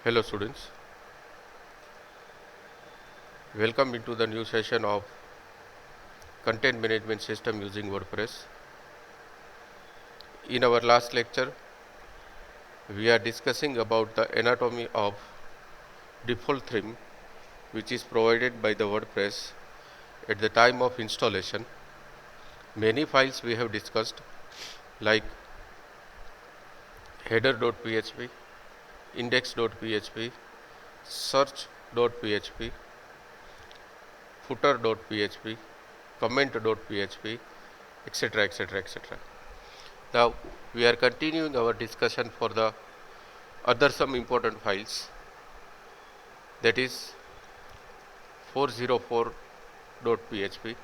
Hello students, welcome into the new session of Content Management System using WordPress. In our last lecture, we are discussing about the anatomy of default theme which is provided by the WordPress at the time of installation. Many files we have discussed like header.php, index.php, search.php, footer.php, comment.php, etc. etc. etc. Now we are continuing our discussion for the other some important files, that is 404.php.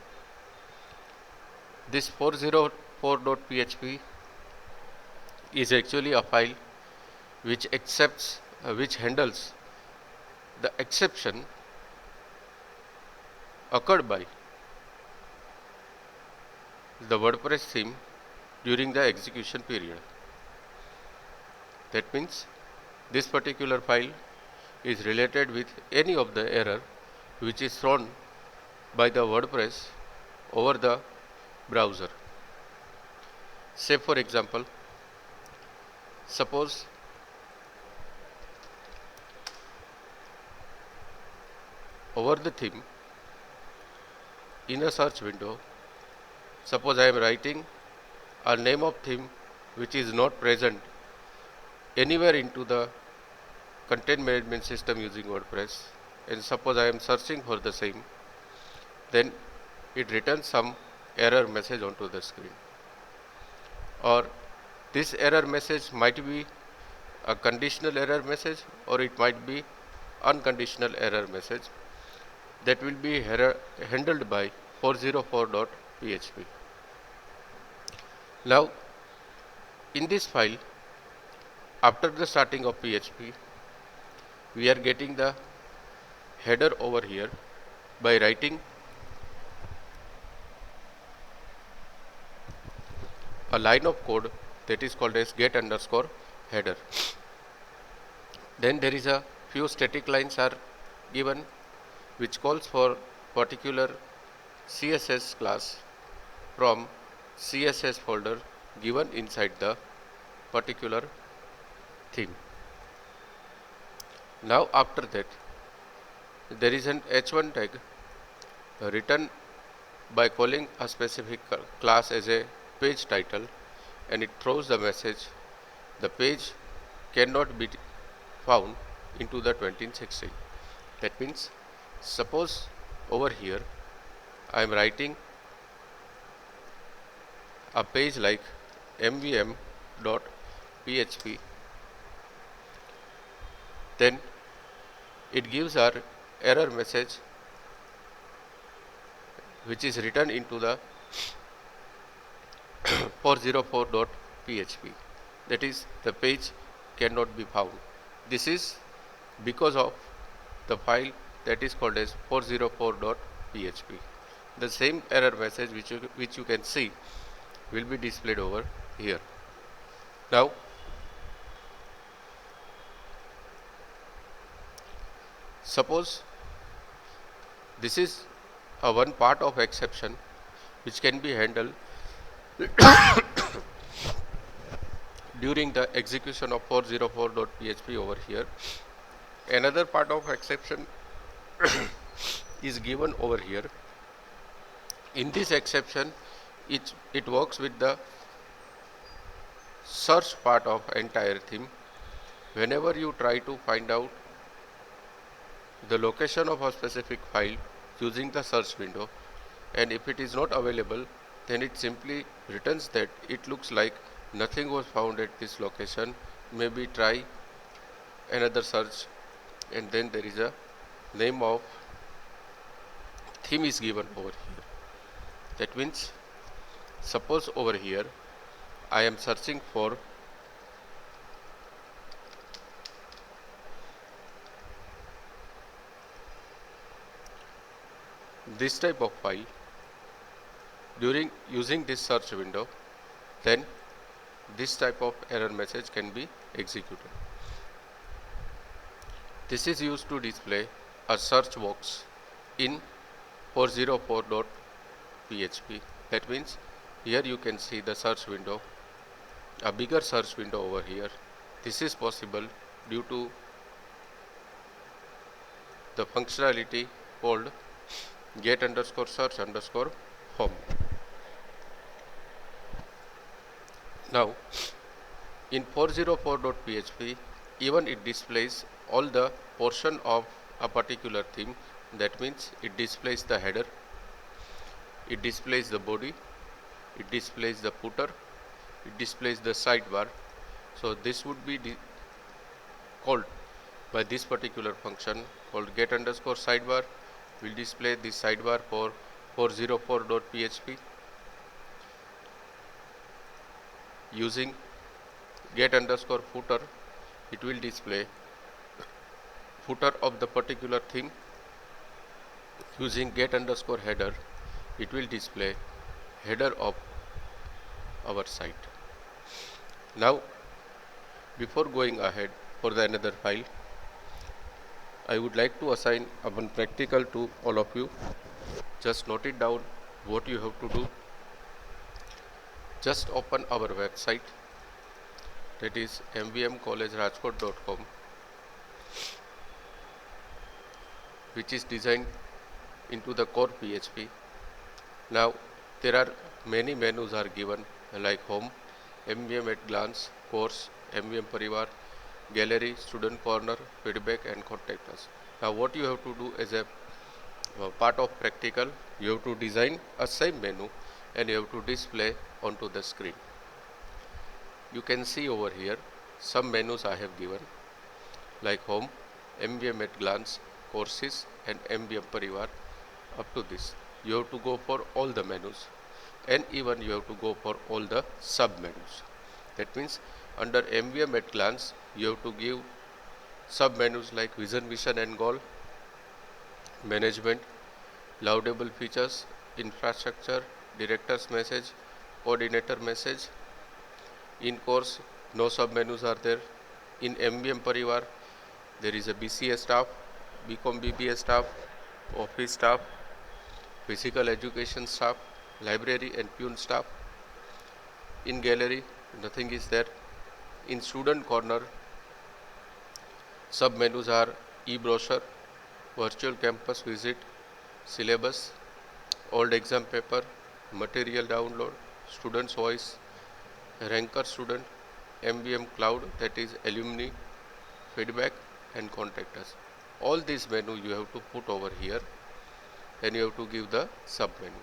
This 404.php is actually a file which handles the exception occurred by the WordPress theme during the execution period. That means this particular file is related with any of the error which is thrown by the WordPress over the browser. Say for example, suppose over the theme in a search window, suppose I am writing a name of theme which is not present anywhere into the content management system using WordPress, and suppose I am searching for the same, then it returns some error message onto the screen. Or this error message might be a conditional error message, or it might be unconditional error message that will be handled by 404.php. Now in this file, after the starting of PHP, we are getting the header over here by writing a line of code that is called as get underscore header. Then there is a few static lines are given which calls for particular CSS class from CSS folder given inside the particular theme. Now after that, there is an h1 tag written by calling a specific class as a page title, and it throws the message the page cannot be found into the 2016. That means suppose over here I am writing a page like mvm.php, then it gives our error message which is written into the 404.php, that is the page cannot be found. This is because of the file that is called as 404.php. The same error message which you can see will be displayed over here. Now suppose this is a one part of exception which can be handled during the execution of 404.php over here. Another part of exception is given over here. In this exception, it works with the search part of entire theme. Whenever you try to find out the location of a specific file using the search window, and if it is not available, then it simply returns that it looks like nothing was found at this location, maybe try another search, and then there is a name of theme is given over here. That means suppose over here I am searching for this type of file during using this search window, then this type of error message can be executed. This is used to display a search box in 404.php. That means here you can see the search window, a bigger search window over here. This is possible due to the functionality called get underscore search underscore home. Now in 404.php, even it displays all the portion of a particular theme. That means it displays the header, it displays the body, it displays the footer, it displays the sidebar. So this would be called by this particular function called get underscore sidebar. Will display this sidebar for 404.php. Using get underscore footer, it will display footer of the particular theme. Using get underscore header, it will display header of our site. Now before going ahead for the another file, I would like to assign one practical to all of you. Just note it down what you have to do. Just open our website, that is mvmcollegerajkot.com, which is designed into the core PHP. Now there are many menus are given like home, MVM at glance, course, MVM Parivar, gallery, student corner, feedback and contact us. Now what you have to do as a part of practical, you have to design a same menu and you have to display onto the screen. You can see over here some menus I have given like home, MVM at glance, courses and MVM Parivar. Up to this you have to go for all the menus, and even you have to go for all the sub menus. That means under MVM at glance you have to give sub menus like vision, mission and goal, management, laudable features, infrastructure, director's message, coordinator message. In course no sub menus are there. In MVM Parivar there is a BCA staff, BCom BBA staff, office staff, physical education staff, library and pune staff. In gallery nothing is there. In student corner sub menus are e-brochure, virtual campus visit, syllabus, old exam paper, material download, student's voice, ranker student, MVM cloud, that is alumni, feedback and contact us. All these menu you have to put over here and you have to give the sub menu.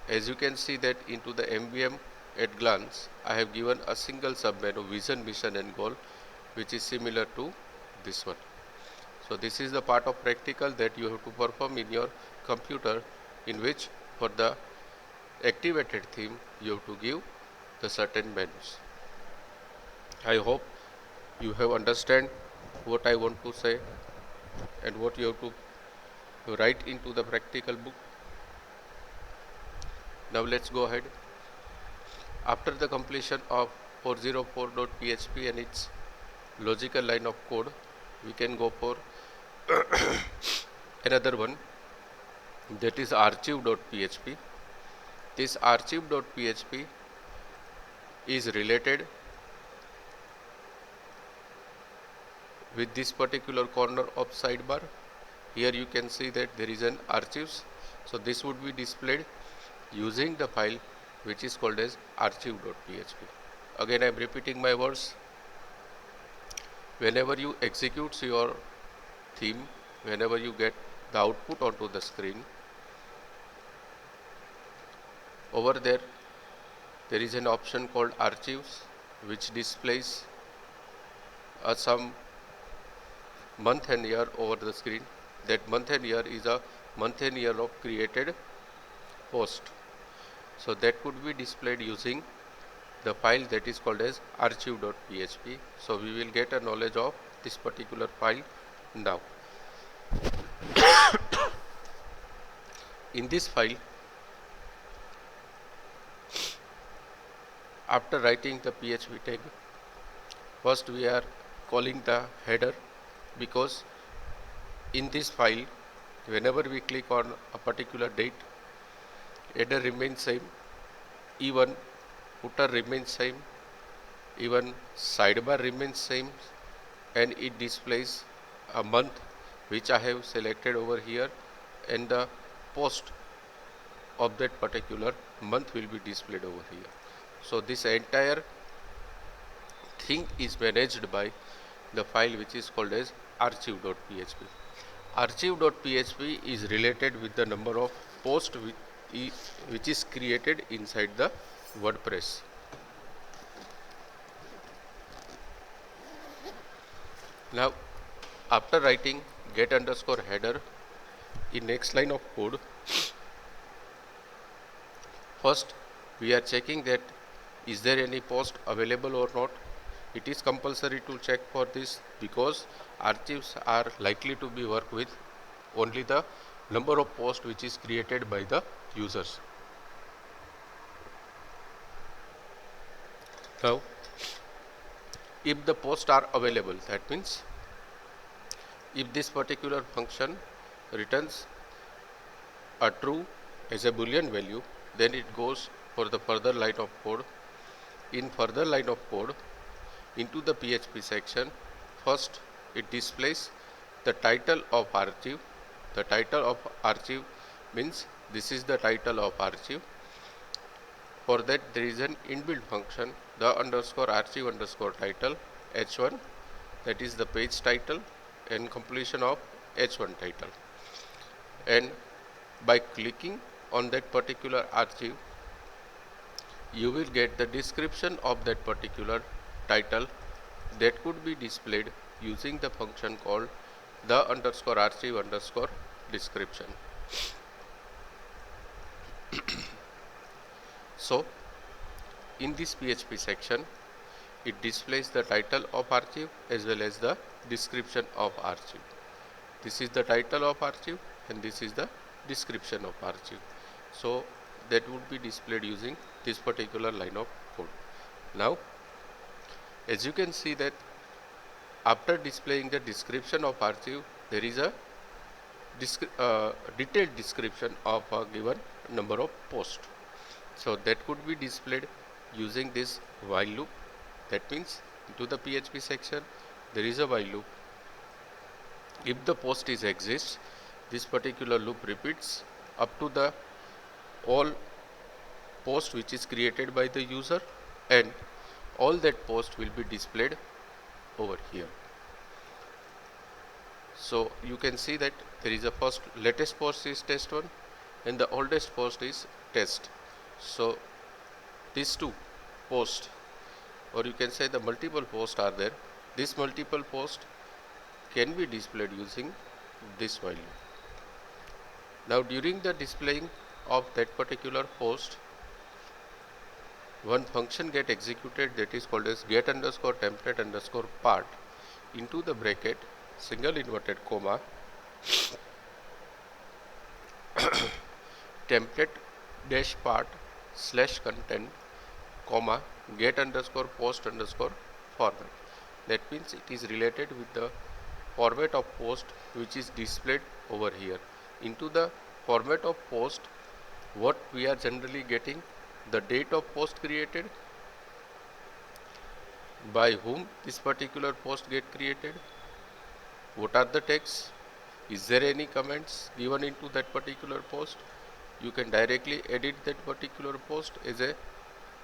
As you can see that into the MVM at glance I have given a single sub menu, vision, mission and goal, which is similar to this one. So this is the part of practical that you have to perform in your computer, in which for the activated theme you have to give the certain menus. I hope you have understand what I want to say and what you have to write into the practical book. Now let's go ahead. After the completion of 404.php and its logical line of code, we can go for another one, that is archive.php. This archive.php is related with this particular corner of sidebar. Here you can see that there is an archives. So this would be displayed using the file which is called as archive.php. Again I am repeating my words. Whenever you execute your theme, whenever you get the output onto the screen, over there is an option called archives which displays some month and year over the screen. That month and year is a month and year of created post. So that could be displayed using the file that is called as archive.php. So we will get a knowledge of this particular file now. In this file, after writing the PHP tag, first we are calling the header, because In this file, whenever we click on a particular date, header remains same, even footer remains same, even sidebar remains same, and it displays a month which I have selected over here, and the post of that particular month will be displayed over here. So this entire thing is managed by the file which is called as archive.php. Archive.php is related with the number of posts which is created inside the WordPress. Now, after writing get underscore header in next line of code, first we are checking that is there any post available or not. It is compulsory to check for this because archives are likely to be work with only the number of posts which is created by the users. Now, if the posts are available, that means if this particular function returns a true as a boolean value, then it goes for the further line of code. In further line of code, into the PHP section, first it displays the title of archive. The title of archive means this is the title of archive. For that there is an inbuilt function, the underscore archive underscore title h1, that is the page title and completion of h1 title. And by clicking on that particular archive, you will get the description of that particular title that could be displayed using the function called the underscore archive underscore description. So in this PHP section, it displays the title of archive as well as the description of archive. This is the title of archive and this is the description of archive. So that would be displayed using this particular line of code. Now, as you can see that after displaying the description of archive, there is a detailed description of a given number of posts. So that could be displayed using this while loop. That means into the PHP section there is a while loop. If the post is exists, this particular loop repeats up to the all post which is created by the user, and all that post will be displayed over here. So you can see that there is a first latest post is test1 and the oldest post is test. So these two posts, or you can say the multiple posts are there. This multiple post can be displayed using this value. Now during the displaying of that particular post, one function get executed that is called as get underscore template underscore part into the bracket single inverted comma template dash part slash content comma get underscore post underscore format. That means it is related with the format of post which is displayed over here. Into the format of post, what we are generally getting, the date of post created, by whom this particular post get created, what are the texts, is there any comments given into that particular post. You can directly edit that particular post as a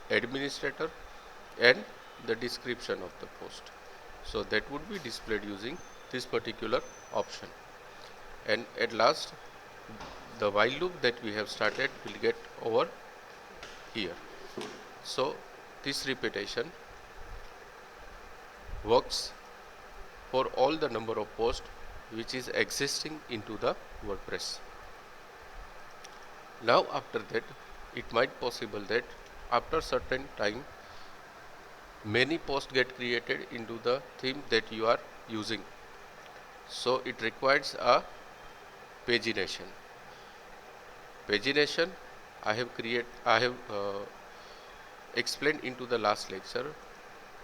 administrator, and the description of the post. So that would be displayed using this particular option. And at last, the while loop that we have started will get over here. So this repetition works for all the number of posts which is existing into the WordPress. Now after that, it might possible that after certain time many posts get created into the theme that you are using. So it requires a pagination. Pagination I have explained into the last lecture.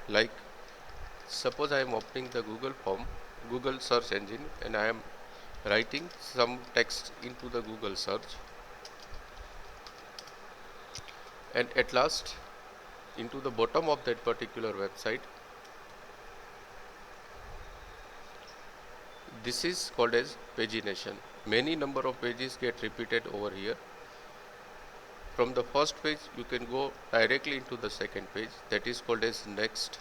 Like suppose I am opening the Google form, Google search engine, and I am writing some text into the Google search, and at last into the bottom of that particular website, this is called as pagination. Many number of pages get repeated over here. From the first page you can go directly into the second page, that is called as next,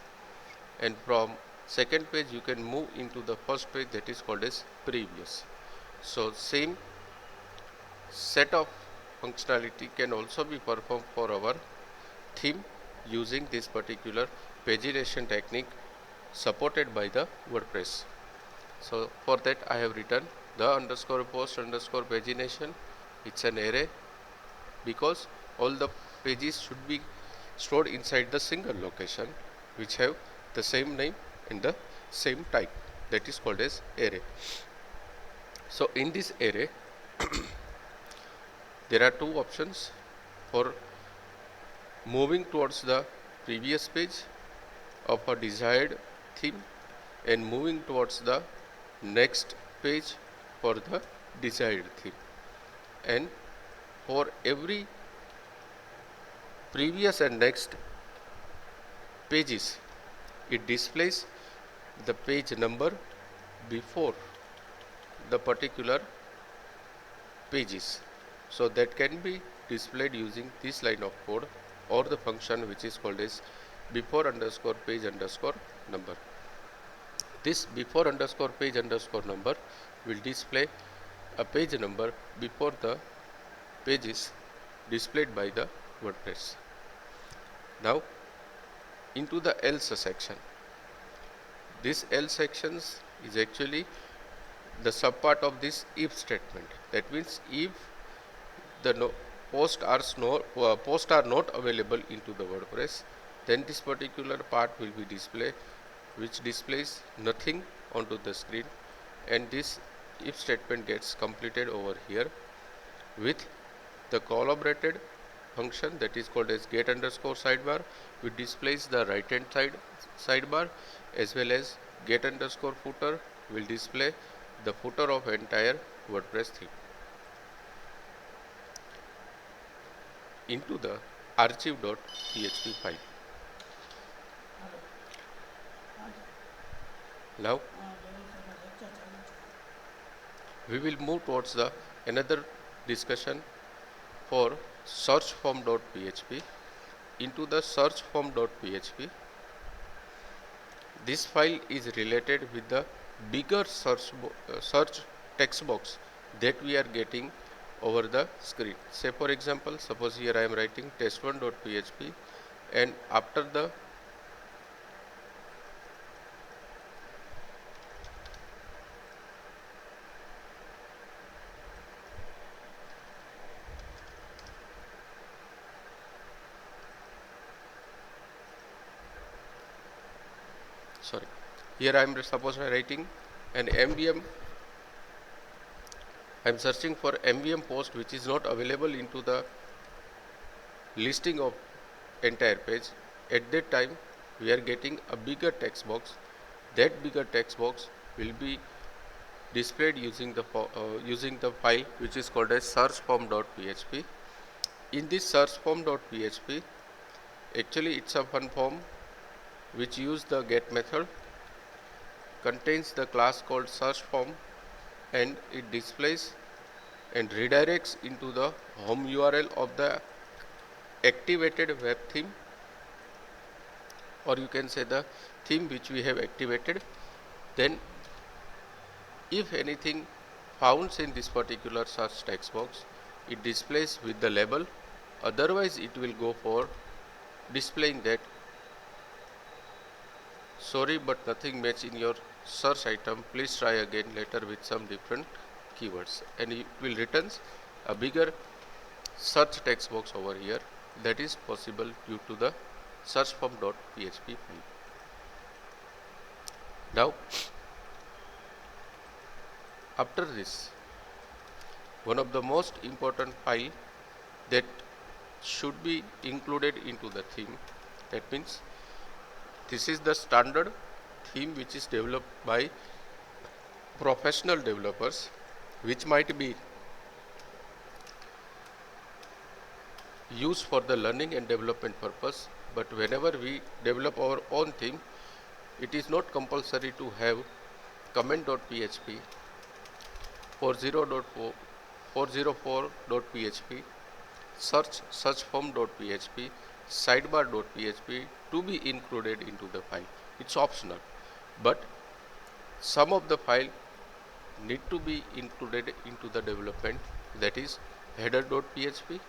and from second page you can move into the first page, that is called as previous. So same set of functionality can also be performed for our theme using this particular pagination technique supported by the WordPress. So for that I have written the underscore post underscore pagination. It's an array because all the pages should be stored inside the single location which have the same name and the same type, that is called as array. So in this array there are two options for moving towards the previous page of a desired theme and moving towards the next page for the desired theme. And for every previous and next pages, it displays the page number before the particular pages. So that can be displayed using this line of code or the function which is called as before underscore page underscore number. This before underscore page underscore number will display a page number before the pages displayed by the WordPress. Now into the else section. This else sections is actually the subpart of this if statement. That means if the posts are not available into the WordPress, then this particular part will be displayed, which displays nothing onto the screen, and this if statement gets completed over here with the collaborated function that is called as get underscore sidebar, which displays the right hand side sidebar, as well as get underscore footer will display the footer of entire WordPress theme. Into the archive.php file. Now we will move towards the another discussion for search form.php. Into the search form.php, this file is related with the bigger search text box that we are getting over the screen. Say for example, suppose here I am writing test1.php, and after the here I am writing an MVM. I am searching for MVM post which is not available into the listing of entire page. At that time we are getting a bigger text box. That bigger text box will be displayed using the file which is called as search form.php. In this search form.php, actually it's a fun form which use the get method, contains the class called search form, and it displays and redirects into the home URL of the activated web theme, or you can say the theme which we have activated. Then if anything found in this particular search text box, it displays with the label, otherwise it will go for displaying that sorry but nothing match in your search item, please try again later with some different keywords, and it will returns a bigger search text box over here. That is possible due to the search form.php file. Now after this, one of the most important file that should be included into the theme, that means this is the standard theme which is developed by professional developers. which might be used for the learning and development purpose, but whenever we develop our own theme, it is not compulsory to have comment.php, 40.4, 404.php, search form.php, sidebar.php to be included into the file. It's optional, but some of the file need to be included into the development, that is header.php,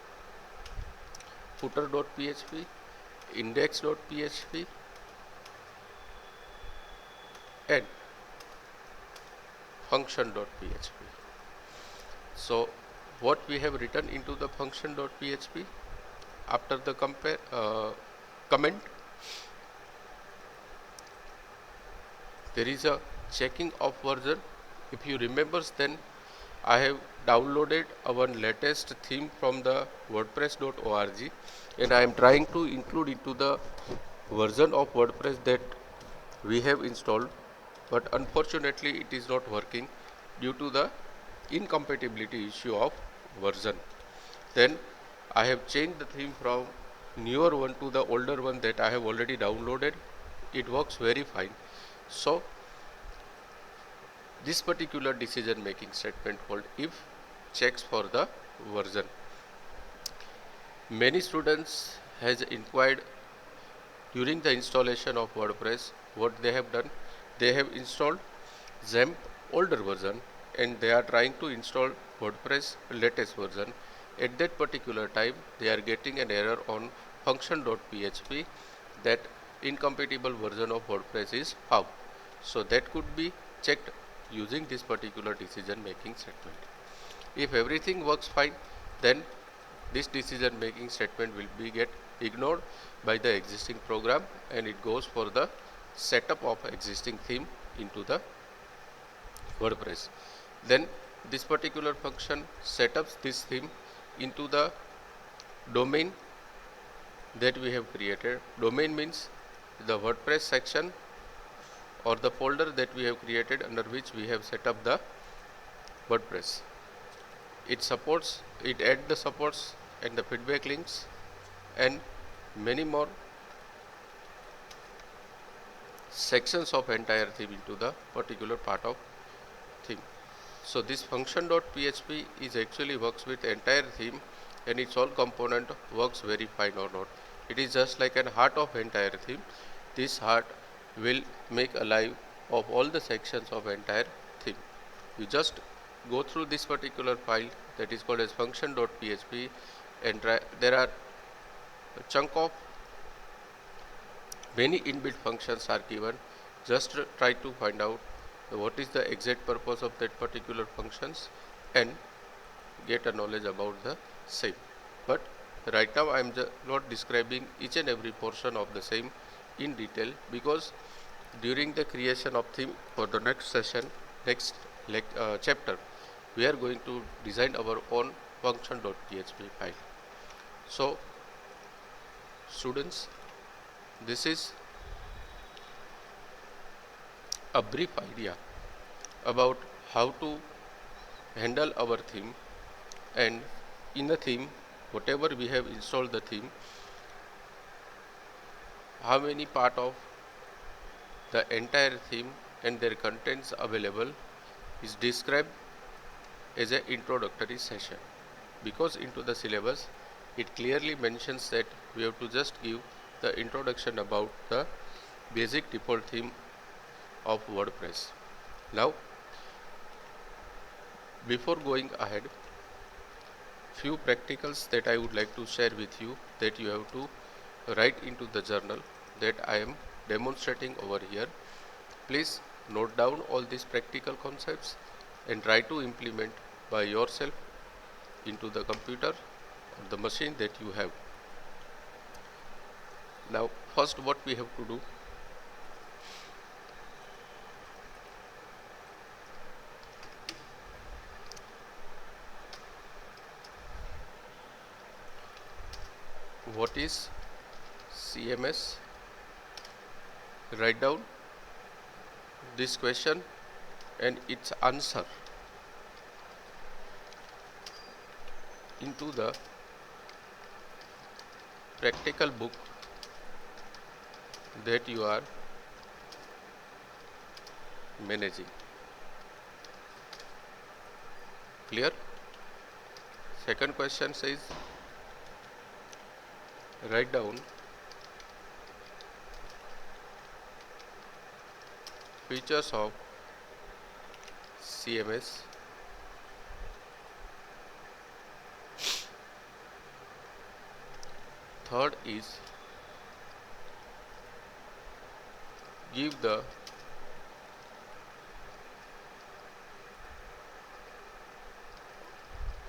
footer.php, index.php, and function.php. So what we have written into the function.php after the comment, there is a checking of version. If you remember, then I have downloaded our latest theme from the wordpress.org, and I am trying to include into the version of WordPress that we have installed, but unfortunately it is not working due to the incompatibility issue of version. Then I have changed the theme from newer one to the older one that I have already downloaded. It works very fine. So this particular decision making statement called if checks for the version. Many students has inquired during the installation of WordPress. What they have done, they have installed XAMPP older version and they are trying to install WordPress latest version. At that particular time they are getting an error on function.php that incompatible version of WordPress is found. So that could be checked using this particular decision making statement. If everything works fine, then this decision making statement will be get ignored by the existing program and it goes for the setup of existing theme into the WordPress. Then this particular function setups this theme into the domain that we have created. Domain means the WordPress section or the folder that we have created under which we have set up the WordPress. It adds the supports and the feedback links and many more sections of entire theme into the particular part of theme. So this function.php is actually works with entire theme and its all component works very fine or not. It is just like an heart of entire theme. This heart will make alive of all the sections of entire theme. You just go through this particular file that is called as function.php and there are a chunk of many inbuilt functions are given. Just try to find out what is the exact purpose of that particular functions and get a knowledge about the same. But right now I am not describing each and every portion of the same in detail, because during the creation of theme for the next session, next chapter, we are going to design our own function.php file. So students, this is a brief idea about how to handle our theme, and in the theme, whatever we have installed the theme, how many part of the entire theme and their contents available is described as an introductory session, because into the syllabus it clearly mentions that we have to just give the introduction about the basic default theme of WordPress. Now before going ahead, few practicals that I would like to share with you that you have to write into the journal that I am demonstrating over here. Please note down all these practical concepts and try to implement by yourself into the computer or the machine that you have. Now first what we have to do, what is CMS? Write down this question and its answer. into the practical book that you are managing. Clear? Second question says write down features of CMS. Third is give the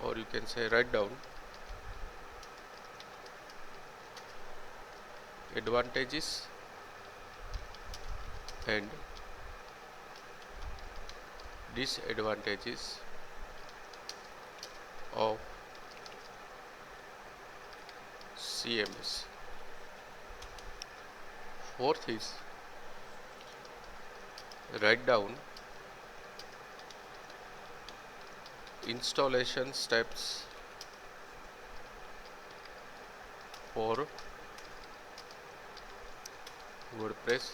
or you can say write down advantages and disadvantages of CMS. Fourth is write down installation steps for WordPress.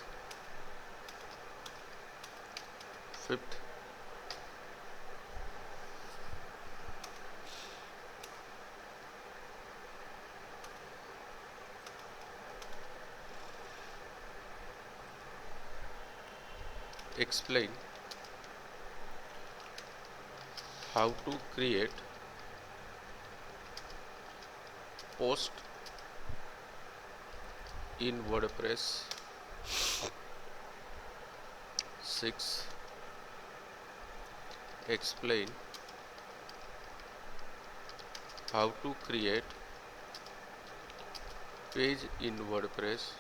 Fifth, explain how to create post in WordPress. 6. Explain how to create page in WordPress.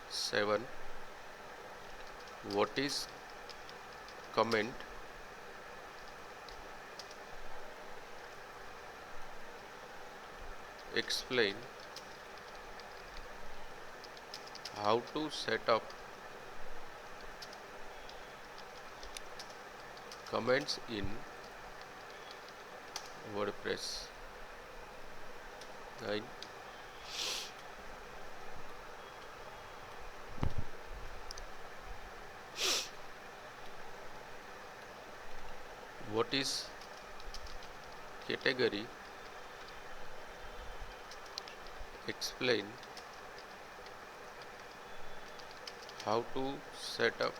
7. What is comment? 8. Explain how to set up comments in WordPress. 9. What is category? Explain how to set up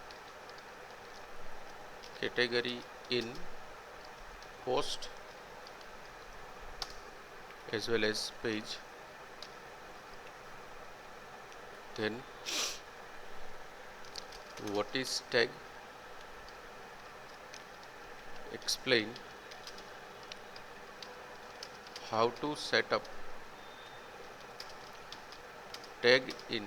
category in post as well as page. Then what is tag? Explain how to set up tag in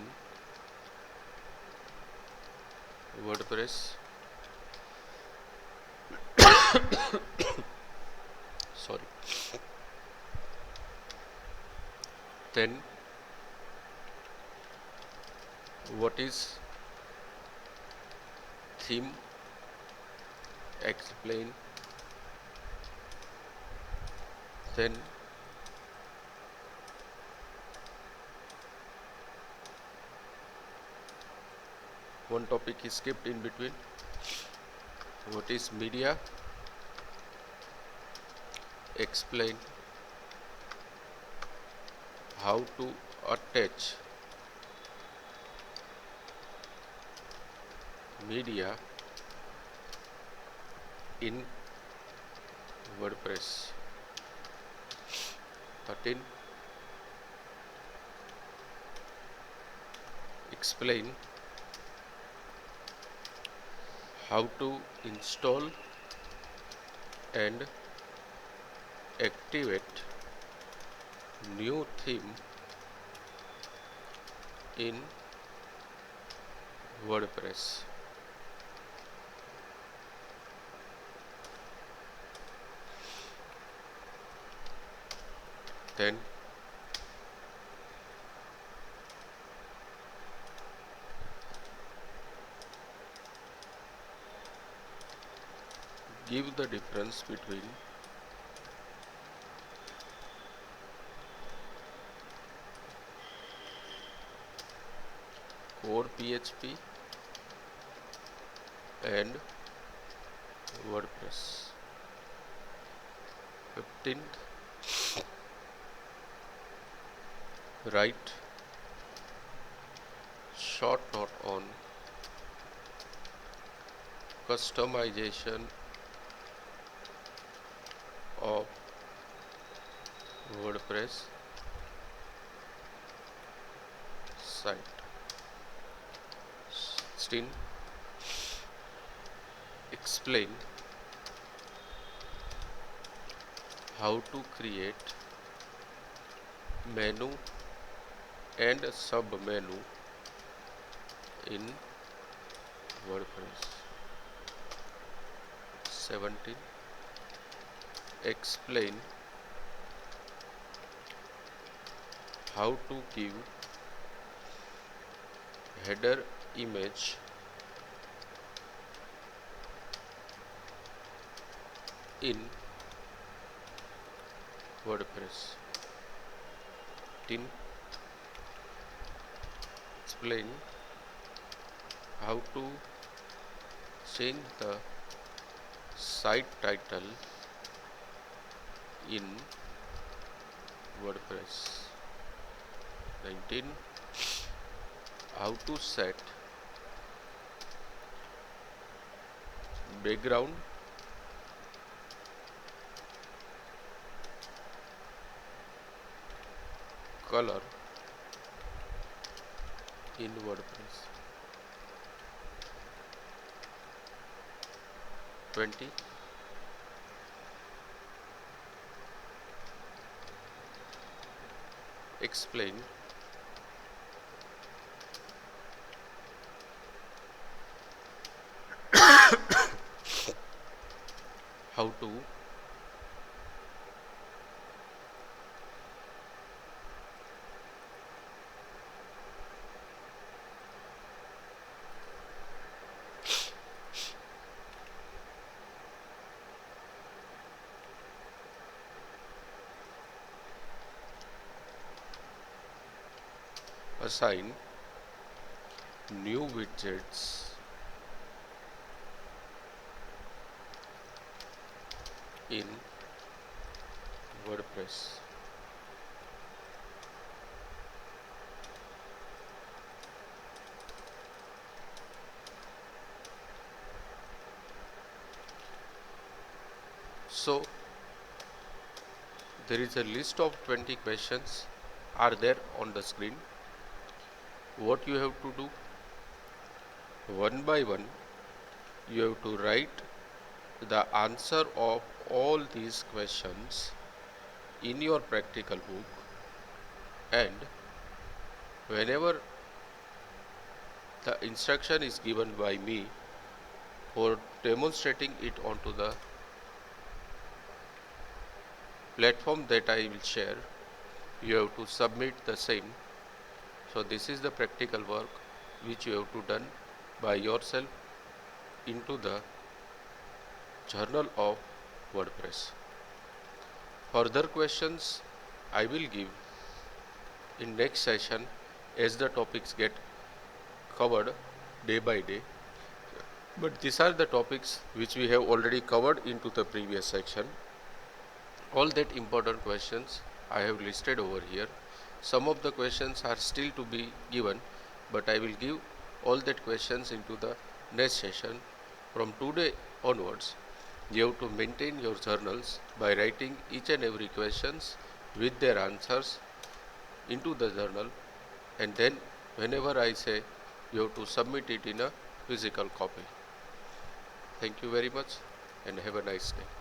WordPress. Sorry. Then what is theme? Explain. Then one topic is skipped in between. What is media? Explain how to attach media in WordPress. 13. Explain how to install and activate new theme in WordPress. Then give the difference between core PHP and WordPress. 15th, write short note on customization of WordPress site. 16, explain how to create menu and sub menu in WordPress. 17, explain how to give header image in WordPress. 18, explain how to change the site title in WordPress. 19, how to set background color in WordPress. 20, explain how to assign new widgets in WordPress. So there is a list of 20 questions are there on the screen. What you have to do, one by one you have to write the answer of all these questions in your practical book, and whenever the instruction is given by me for demonstrating it onto the platform that I will share, you have to submit the same. So this is the practical work which you have to done by yourself into the journal of WordPress. Further questions I will give in next session as the topics get covered day by day. But these are the topics which we have already covered into the previous section. All that important questions I have listed over here. Some of the questions are still to be given, but I will give all that questions into the next session. From today onwards, you have to maintain your journals by writing each and every questions with their answers into the journal, and then whenever I say, you have to submit it in a physical copy. Thank you very much and have a nice day.